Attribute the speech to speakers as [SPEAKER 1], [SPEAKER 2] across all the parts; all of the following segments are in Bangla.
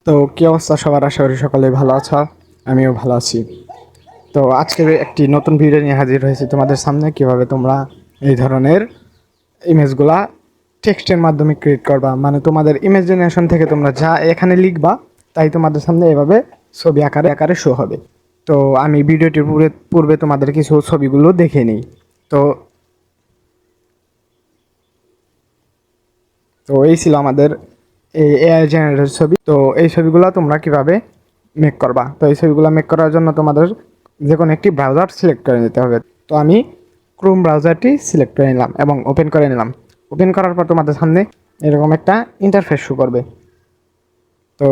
[SPEAKER 1] তো কি অবস্থা সবার, আশা করি সকলে ভালো আছো। আমিও ভালো আছি। তো আজকে একটি নতুন ভিডিও নিয়ে হাজির হয়েছি তোমাদের সামনে, কিভাবে তোমরা এই ধরনের ইমেজগুলা টেক্সটের মাধ্যমে ক্রিয়েট করবা। মানে তোমাদের ইমাজিনেশন থেকে তোমরা যা এখানে লিখবা তাই তোমাদের সামনে এভাবে ছবি আকারে আকারে শো হবে। তো আমি ভিডিওটির পূর্বে তোমাদের কিছু ছবিগুলো দেখে নিই। তো তো এই ছিল আমাদের এই এআই জেনারেটেড ছবি। তো এই ছবিগুলো তোমরা কিভাবে মেক করবা। তো এই ছবিগুলো মেক করার জন্য তোমাদের যে কোনো একটি ব্রাউজার সিলেক্ট করে নিতে হবে। তো আমি ক্রোম ব্রাউজারটি সিলেক্ট করে নিলাম এবং ওপেন করে নিলাম। ওপেন করার পর তোমাদের সামনে এরকম একটা ইন্টারফেস শো করবে। তো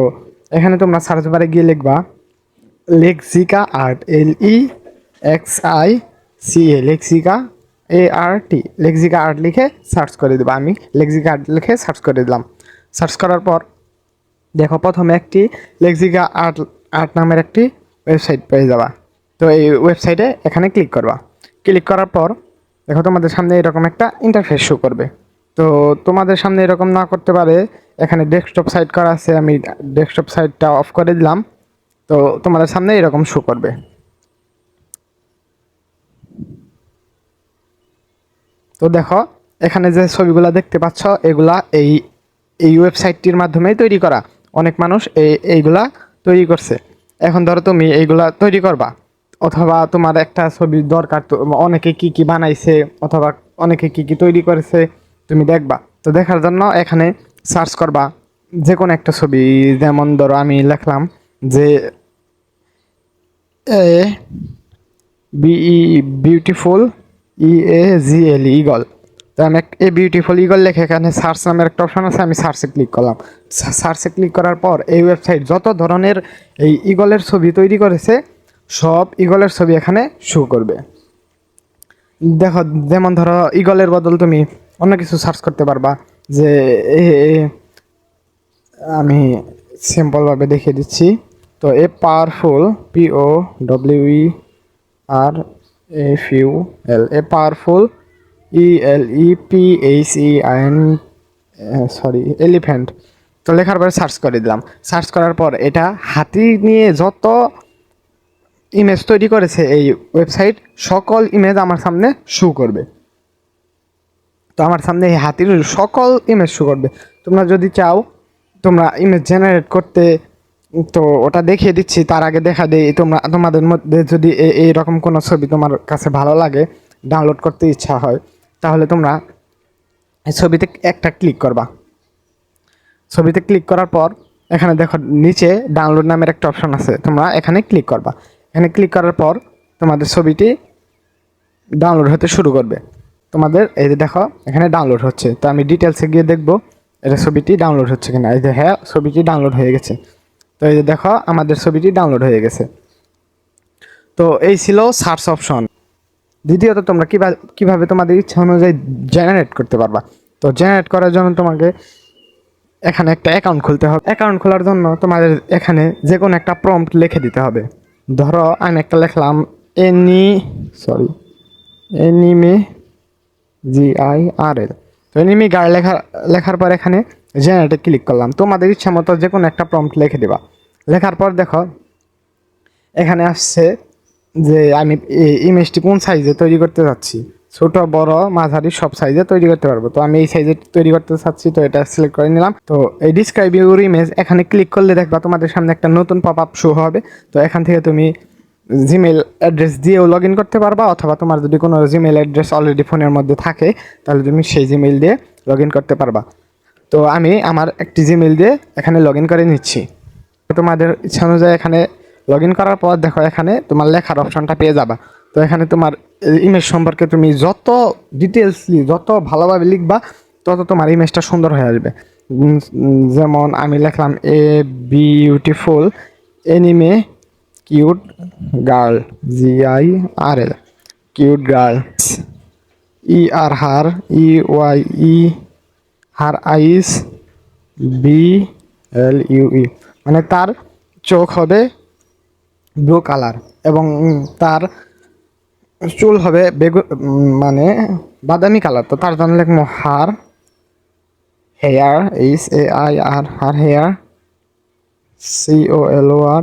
[SPEAKER 1] এখানে তোমরা সার্চ বারে গিয়ে লিখবা লেক্সিকা আর্ট, LEXICA, লেক্সিকা ART, লেক্সিকা আর্ট লিখে সার্চ করে দেবো। আমি লেক্সিকা আর্ট লিখে সার্চ করে দিলাম। সার্চ করার পর দেখো প্রথমে একটি লেক্সিকা আর্ট আর্ট নামের একটি ওয়েবসাইট পেয়ে যাবা। তো এই ওয়েবসাইটে এখানে ক্লিক করবা। ক্লিক করার পর দেখো তোমাদের সামনে এরকম একটা ইন্টারফেস শো করবে। তো তোমাদের সামনে এরকম না করতে পারে, এখানে ডেস্কটপ সাইট করা আছে, আমি ডেস্কটপ সাইটটা অফ করে দিলাম। তো তোমাদের সামনে এরকম শো করবে। তো দেখো এখানে যে ছবিগুলা দেখতে পাচ্ছ এগুলা এই এই ওয়েবসাইটটির মাধ্যমেই তৈরি করা। অনেক মানুষ এইগুলা তৈরি করছে। এখন ধরো তুমি এইগুলা তৈরি করবা, অথবা তোমার একটা ছবি দরকার, তো অনেকে কি কি বানাইছে অথবা অনেকে কি কি তৈরি করেছে তুমি দেখবা। তো দেখার জন্য এখানে সার্চ করবা যে কোনো একটা ছবি। যেমন ধরো আমি লিখলাম যে এ বিউটিফুল EAGL ইগল। তো আমি এ বিউটিফুল ইগল লিখে এখানে সার্চ নামের একটা অপশন আছে, আমি সার্চে ক্লিক করলাম। সার্চে ক্লিক করার পর এই ওয়েবসাইট যত ধরনের এই ইগলের ছবি তৈরি করেছে সব ইগলের ছবি এখানে শো করবে। দেখো যেমন ধরো ইগলের বদল তুমি অন্য কিছু সার্চ করতে পারবা। যে আমি সিম্পলভাবে দেখিয়ে দিচ্ছি। তো powerful POWERFUL, powerful ELEPHEIN, sorry elephant. তো লেখার পরে সার্চ করে দিলাম। সার্চ করার পর এটা হাতি নিয়ে যত ইমেজ তৈরি করেছে এই ওয়েবসাইট সকল ইমেজ আমার সামনে শো করবে। তো আমার সামনে এই হাতির সকল ইমেজ শো করবে। তোমরা যদি চাও তোমরা ইমেজ জেনারেট করতে, তো ওটা দেখিয়ে দিচ্ছি। তার আগে দেখা দেই তোমাদের মধ্যে যদি এইরকম কোনো ছবি তোমার কাছে ভালো লাগে, ডাউনলোড করতে ইচ্ছা হয়, তাহলে তোমরা এই ছবিতে একটা ক্লিক করবা। ছবিতে ক্লিক করার পর এখানে দেখো নিচে ডাউনলোড নামের একটা অপশন আছে, তোমরা এখানে ক্লিক করবা। এখানে ক্লিক করার পর তোমাদের ছবিটি ডাউনলোড হতে শুরু করবে। তোমাদের এই যে দেখো এখানে ডাউনলোড হচ্ছে। তো আমি ডিটেলসে গিয়ে দেখবো এটা ছবিটি ডাউনলোড হচ্ছে কিনা। এই যে হ্যাঁ, ছবিটি ডাউনলোড হয়ে গেছে। তো এই যে দেখো আমাদের ছবিটি ডাউনলোড হয়ে গেছে। তো এই ছিল সার্চ অপশন। দ্বিতীয়ত তোমরা কিভাবে তোমাদের ইচ্ছা অনুযায়ী জেনারেট করতে পারবা। তো জেনারেট করার জন্য তোমাকে এখানে একটা অ্যাকাউন্ট খুলতে হবে। অ্যাকাউন্ট খোলার জন্য তোমাদের এখানে যে কোনো একটা প্রম্পট লিখে দিতে হবে। ধরো আমি একটা লিখলাম এনিমে GIRL। তো এনিমি গার্ল লেখার পর এখানে জেনারেটে ক্লিক করলাম। তোমাদের ইচ্ছা মতো যে কোনো একটা প্রম্পট লিখে দেবা। লেখার পর দেখো এখানে আসছে যে আমি এই ইমেজটি কোন সাইজে তৈরি করতে যাচ্ছি। ছোট বড় মাঝারি সব সাইজে তৈরি করতে পারবো। তো আমি এই সাইজে তৈরি করতে চাচ্ছি, তো এটা সিলেক্ট করে নিলাম। তো এই ডিসক্রাইব ইউর ইমেজ এখানে ক্লিক করলে দেখবা তোমাদের সামনে একটা নতুন পপ আপ শো হবে। তো এখান থেকে তুমি জিমেল অ্যাড্রেস দিয়েও লগ ইন করতে পারবা, অথবা তোমার যদি কোনো জিমেল অ্যাড্রেস অলরেডি ফোনের মধ্যে থাকে তাহলে তুমি সেই জিমেল দিয়ে লগ ইন করতে পারবা। তো আমি আমার একটি জিমেল দিয়ে এখানে লগ ইন করে নিচ্ছি। তোমাদের ইচ্ছা অনুযায়ী এখানে লগ ইন করার পর দেখো এখানে তোমার লেখার অপশনটা পেয়ে যাবা। তো এখানে তোমার ইমেজ সম্পর্কে তুমি যত ডিটেলসলি যত ভালোভাবে লিখবা তত তোমার ইমেজটা সুন্দর হয়ে আসবে। যেমন আমি লিখলাম a beautiful anime cute girl, GIRL, cute girl, ER her eyes BLUE, মানে তার চোখ হবে ব্লু কালার এবং তার চুল হবে মানে বাদামি কালার। তো তার জন্য লিখবো hair, HAIR, her hair COLORBROWN।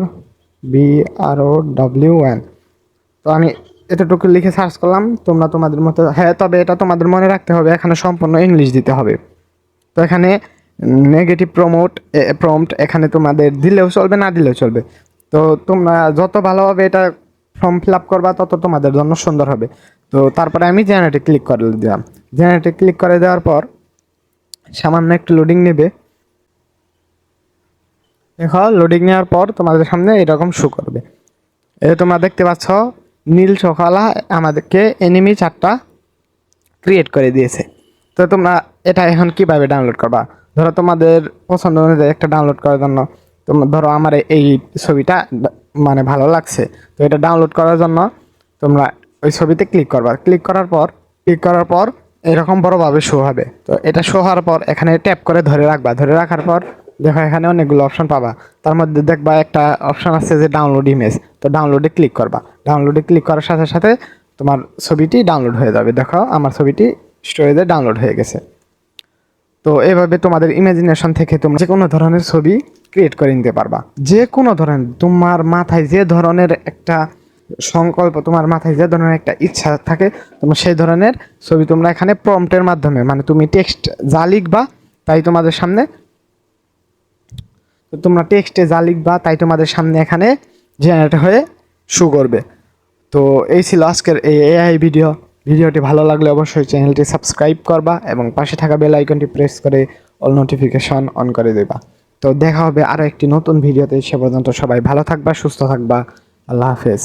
[SPEAKER 1] তো আমি এতটুকু লিখে সার্চ করলাম, তোমরা তোমাদের মতো, হ্যাঁ তবে এটা তোমাদের মনে রাখতে হবে, এখানে সম্পূর্ণ ইংলিশ দিতে হবে। তো এখানে নেগেটিভ প্রম্পট এখানে তোমাদের দিলেও চলবে, না দিলেও চলবে। তো তোমরা যত ভালোভাবে এটা ফর্ম ফিল আপ করবা তত তোমাদের জন্য সুন্দর হবে। তো তারপরে আমি জেনারেটে ক্লিক করে দিলাম। জেনারেটে ক্লিক করে দেওয়ার পর সামান্য একটু লোডিং নেবে। দেখো লোডিং নেওয়ার পর তোমাদের সামনে এরকম শো করবে। এই তোমরা দেখতে পাচ্ছ নীল চোখওয়ালা আমাদেরকে এনিমি 4টা ক্রিয়েট করে দিয়েছে। তো তোমরা এটা এখন কিভাবে ডাউনলোড করবা? ধরো তোমাদের পছন্দ অনুযায়ী একটা ডাউনলোড করার জন্য, তোমরা ধরো আমার এই ছবিটা মানে ভালো লাগছে, তো এটা ডাউনলোড করার জন্য তোমরা ওই ছবিতে ক্লিক করবা। ক্লিক করার পর এরকম বড়োভাবে শো হবে। তো এটা শো হওয়ার পর এখানে ট্যাপ করে ধরে রাখবা। ধরে রাখার পর দেখো এখানে অনেকগুলো অপশন পাবা। তার মধ্যে দেখবা একটা অপশন আছে যে ডাউনলোড ইমেজ। তো ডাউনলোডে ক্লিক করবা। ডাউনলোডে ক্লিক করার সাথে সাথে তোমার ছবিটি ডাউনলোড হয়ে যাবে। দেখো আমার ছবিটি স্টোরেজে ডাউনলোড হয়ে গেছে। তো এভাবে তোমাদের ইমাজিনেশন থেকে তোমরা যে কোনো ধরনের ছবি ক্রিয়েট করে নিতে পারবা। যে কোনো ধরনের তোমার মাথায় যে ধরনের একটা সংকল্প, তোমার মাথায় যে ধরনের একটা ইচ্ছা থাকে, তোমরা সেই ধরনের ছবি তোমরা এখানে প্রম্পটের মাধ্যমে, মানে তুমি টেক্সট যা লিখবা তাই তোমাদের সামনে, তোমরা টেক্সটে যা লিখবা তাই তোমাদের সামনে এখানে জেনারেট হয়ে শো করবে। তো এই ছিল আজকের এই এআই ভিডিওটি ভালো লাগলে অবশ্যই চ্যানেলটি সাবস্ক্রাইব করবা এবং পাশে থাকা বেল আইকনটি প্রেস করে অল নোটিফিকেশন অন করে দেবা। তো দেখা হবে আরও একটি নতুন ভিডিওতে। সে পর্যন্ত সবাই ভালো থাকবা, সুস্থ থাকবা। আল্লাহ হাফেজ।